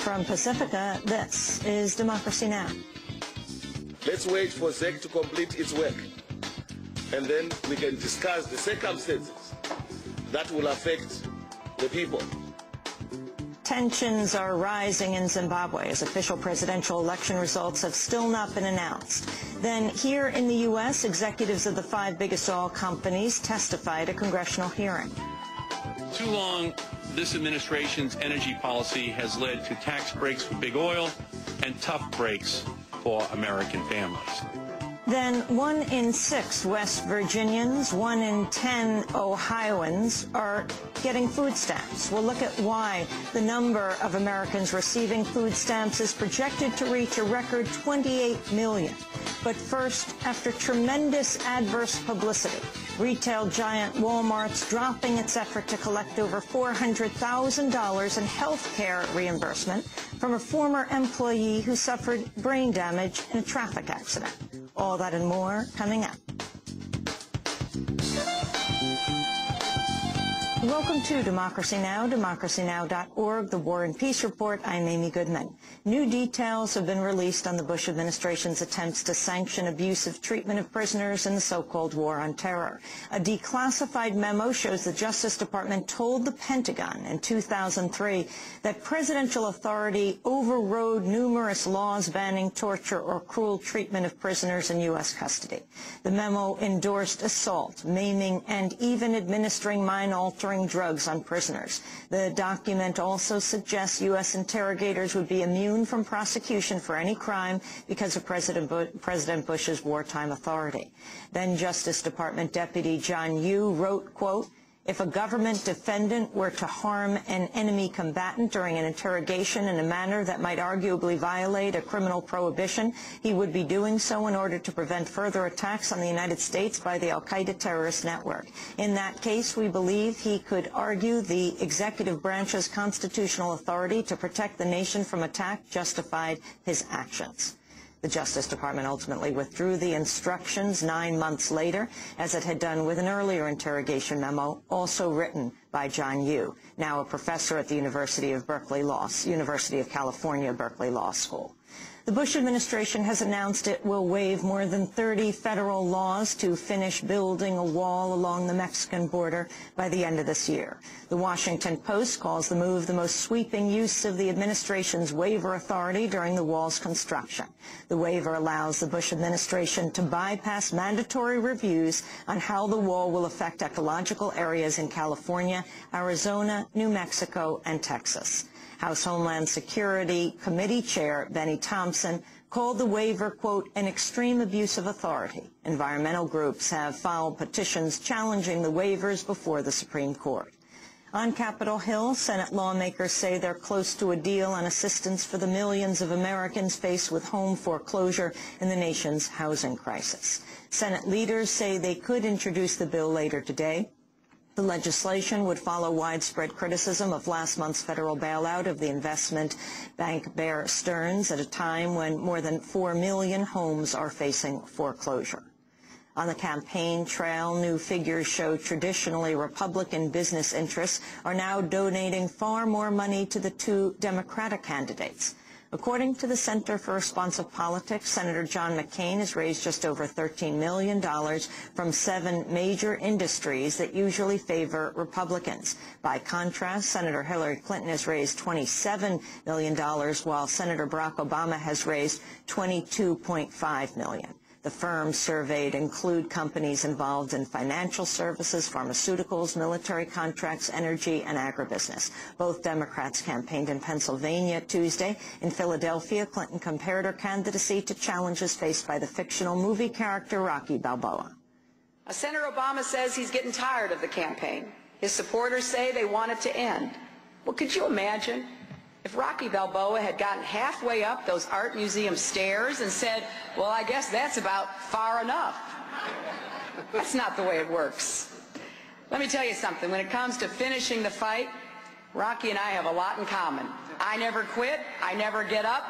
From Pacifica, this is Democracy Now! Let's wait for ZEC to complete its work, and then we can discuss the circumstances that will affect the people. Tensions are rising in Zimbabwe as official presidential election results have still not been announced. Then here in the U.S., executives of the 5 biggest oil companies testified at a congressional hearing. Too long, this administration's energy policy has led to tax breaks for big oil and tough breaks for American families. Then 1 in 6 West Virginians, 1 in 10 Ohioans are getting food stamps. We'll look at why the number of Americans receiving food stamps is projected to reach a record 28 million. But first, after tremendous adverse publicity, retail giant Walmart's dropping its effort to collect over $400,000 in health care reimbursement from a former employee who suffered brain damage in a traffic accident. All that and more coming up. Welcome to Democracy Now!, democracynow.org, the War and Peace Report. I'm Amy Goodman. New details have been released on the Bush administration's attempts to sanction abusive treatment of prisoners in the so-called War on Terror. A declassified memo shows the Justice Department told the Pentagon in 2003 that presidential authority overrode numerous laws banning torture or cruel treatment of prisoners in U.S. custody. The memo endorsed assault, maiming, and even administering mind-altering drugs on prisoners. The document also suggests U.S. interrogators would be immune from prosecution for any crime because of President Bush's wartime authority. Then Justice Department Deputy John Yoo wrote, quote, "If a government defendant were to harm an enemy combatant during an interrogation in a manner that might arguably violate a criminal prohibition, he would be doing so in order to prevent further attacks on the United States by the al-Qaeda terrorist network. In that case, we believe he could argue the executive branch's constitutional authority to protect the nation from attack justified his actions." The Justice Department ultimately withdrew the instructions 9 months later, as it had done with an earlier interrogation memo, also written by John Yoo, now a professor at the University of California, Berkeley Law School. The Bush administration has announced it will waive more than 30 federal laws to finish building a wall along the Mexican border by the end of this year. The Washington Post calls the move the most sweeping use of the administration's waiver authority during the wall's construction. The waiver allows the Bush administration to bypass mandatory reviews on how the wall will affect ecological areas in California, Arizona, New Mexico, and Texas. House Homeland Security Committee Chair Benny Thompson called the waiver, quote, "an extreme abuse of authority." Environmental groups have filed petitions challenging the waivers before the Supreme Court. On Capitol Hill, Senate lawmakers say they're close to a deal on assistance for the millions of Americans faced with home foreclosure in the nation's housing crisis. Senate leaders say they could introduce the bill later today. The legislation would follow widespread criticism of last month's federal bailout of the investment bank Bear Stearns at a time when more than 4 million homes are facing foreclosure. On the campaign trail, new figures show traditionally Republican business interests are now donating far more money to the 2 Democratic candidates. According to the Center for Responsive Politics, Senator John McCain has raised just over $13 million from 7 major industries that usually favor Republicans. By contrast, Senator Hillary Clinton has raised $27 million, while Senator Barack Obama has raised $22.5 million. The firms surveyed include companies involved in financial services, pharmaceuticals, military contracts, energy, and agribusiness. Both Democrats campaigned in Pennsylvania Tuesday. In Philadelphia, Clinton compared her candidacy to challenges faced by the fictional movie character Rocky Balboa. Senator Obama says he's getting tired of the campaign. His supporters say they want it to end. Well, could you imagine if Rocky Balboa had gotten halfway up those art museum stairs and said, well, I guess that's about far enough? That's not the way it works. Let me tell you something. When it comes to finishing the fight, Rocky and I have a lot in common. I never quit, I never get up,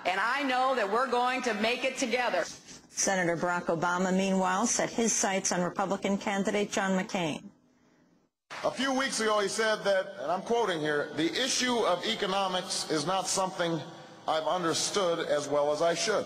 and I know that we're going to make it together. Senator Barack Obama, meanwhile, set his sights on Republican candidate John McCain. A few weeks ago he said that, and I'm quoting here, "The issue of economics is not something I've understood as well as I should."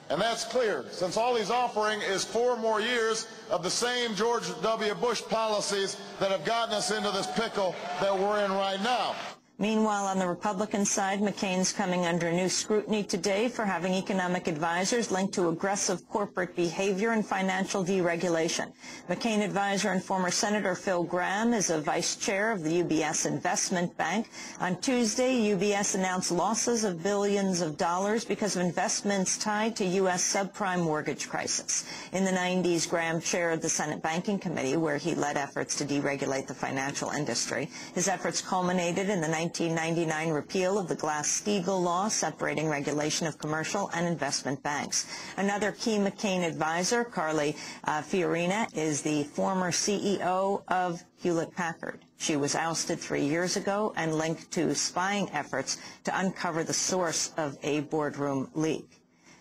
And that's clear, since all he's offering is 4 more years of the same George W. Bush policies that have gotten us into this pickle that we're in right now. Meanwhile, on the Republican side, McCain's coming under new scrutiny today for having economic advisors linked to aggressive corporate behavior and financial deregulation. McCain advisor and former Senator Phil Gramm is a vice chair of the UBS Investment Bank. On Tuesday, UBS announced losses of billions of dollars because of investments tied to U.S. subprime mortgage crisis. In the 90s, Gramm chaired the Senate Banking Committee, where he led efforts to deregulate the financial industry. His efforts culminated in the 1999 repeal of the Glass-Steagall law separating regulation of commercial and investment banks. Another key McCain advisor, Carly Fiorina, is the former CEO of Hewlett-Packard. She was ousted 3 years ago and linked to spying efforts to uncover the source of a boardroom leak.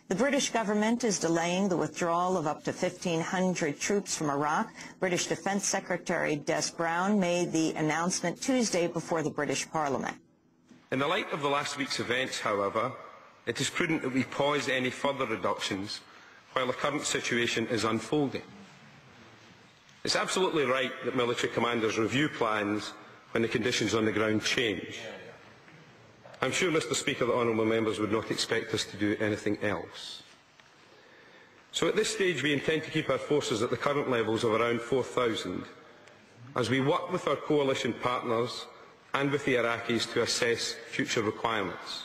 The British government is delaying the withdrawal of up to 1,500 troops from Iraq. British Defense Secretary Des Brown made the announcement Tuesday before the British Parliament. In the light of the last week's events, however, it is prudent that we pause any further reductions while the current situation is unfolding. It's absolutely right that military commanders review plans when the conditions on the ground change. I'm sure, Mr. Speaker, that honourable members would not expect us to do anything else. So at this stage we intend to keep our forces at the current levels of around 4,000 as we work with our coalition partners and with the Iraqis to assess future requirements.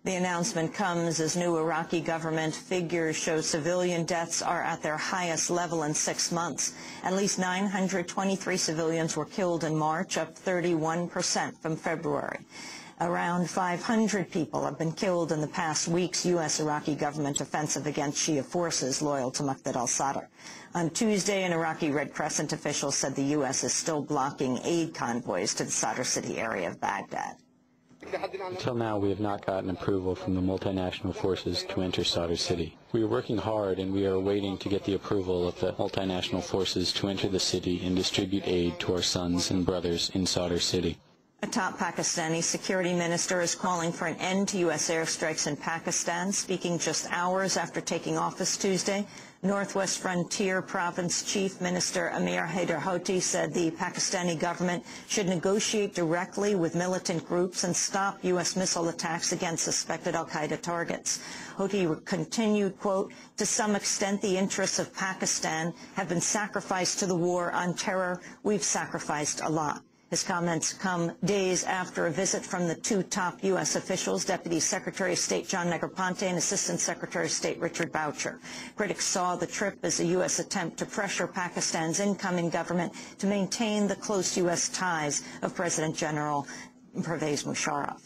The announcement comes as new Iraqi government figures show civilian deaths are at their highest level in 6 months. At least 923 civilians were killed in March, up 31% from February. Around 500 people have been killed in the past week's U.S.-Iraqi government offensive against Shia forces loyal to Muqtada al-Sadr. On Tuesday, an Iraqi Red Crescent official said the U.S. is still blocking aid convoys to the Sadr City area of Baghdad. Until now, we have not gotten approval from the multinational forces to enter Sadr City. We are working hard and we are waiting to get the approval of the multinational forces to enter the city and distribute aid to our sons and brothers in Sadr City. A top Pakistani security minister is calling for an end to U.S. airstrikes in Pakistan, speaking just hours after taking office Tuesday. Northwest Frontier Province Chief Minister Amir Haider Hoti said the Pakistani government should negotiate directly with militant groups and stop U.S. missile attacks against suspected al-Qaeda targets. Hoti continued, quote, "To some extent, the interests of Pakistan have been sacrificed to the war on terror. We've sacrificed a lot." His comments come days after a visit from the 2 top U.S. officials, Deputy Secretary of State John Negroponte and Assistant Secretary of State Richard Boucher. Critics saw the trip as a U.S. attempt to pressure Pakistan's incoming government to maintain the close U.S. ties of President General Pervez Musharraf.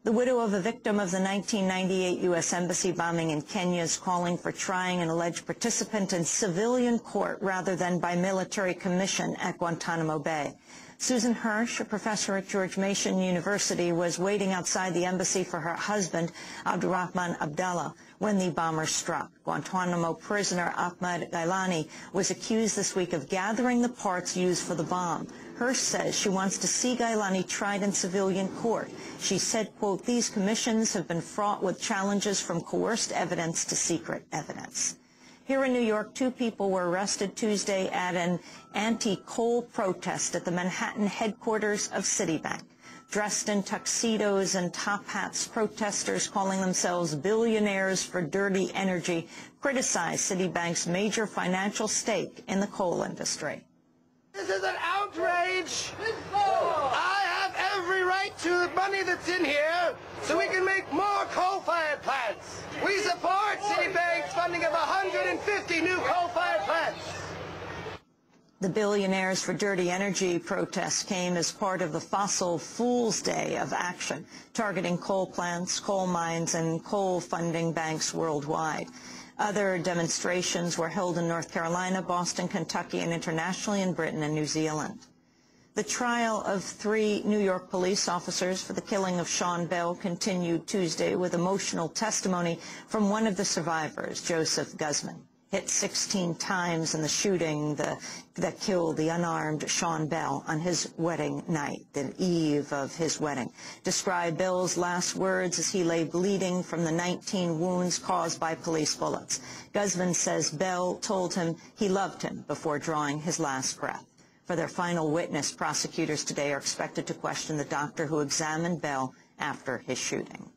The widow of a victim of the 1998 U.S. Embassy bombing in Kenya is calling for trying an alleged participant in civilian court rather than by military commission at Guantanamo Bay. Susan Hirsch, a professor at George Mason University, was waiting outside the embassy for her husband, Abdurrahman Abdallah, when the bombers struck. Guantanamo prisoner Ahmad Gailani was accused this week of gathering the parts used for the bomb. Hirsch says she wants to see Gailani tried in civilian court. She said, quote, "These commissions have been fraught with challenges from coerced evidence to secret evidence." Here in New York, 2 people were arrested Tuesday at an anti-coal protest at the Manhattan headquarters of Citibank. Dressed in tuxedos and top hats, protesters calling themselves billionaires for dirty energy criticized Citibank's major financial stake in the coal industry. This is an outrage. I have every right to the money that's in here so we can make more coal-fired plants. We support Citibank's funding of 150 new coal-fired plants. The Billionaires for Dirty Energy protest came as part of the Fossil Fools Day of action, targeting coal plants, coal mines, and coal funding banks worldwide. Other demonstrations were held in North Carolina, Boston, Kentucky, and internationally in Britain and New Zealand. The trial of 3 New York police officers for the killing of Sean Bell continued Tuesday with emotional testimony from one of the survivors, Joseph Guzman. hit 16 times in the shooting that killed the unarmed Sean Bell on his wedding night, the eve of his wedding. Described Bell's last words as he lay bleeding from the 19 wounds caused by police bullets. Guzman says Bell told him he loved him before drawing his last breath. For their final witness, prosecutors today are expected to question the doctor who examined Bell after his shooting.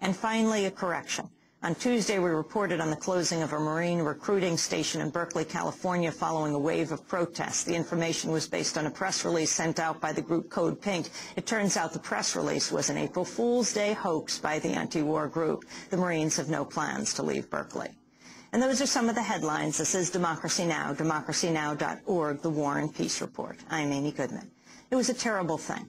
And finally, a correction. On Tuesday, we reported on the closing of a Marine recruiting station in Berkeley, California, following a wave of protests. The information was based on a press release sent out by the group Code Pink. It turns out the press release was an April Fool's Day hoax by the anti-war group. The Marines have no plans to leave Berkeley. And those are some of the headlines. This is Democracy Now!, democracynow.org, the War and Peace Report. I'm Amy Goodman. It was a terrible thing.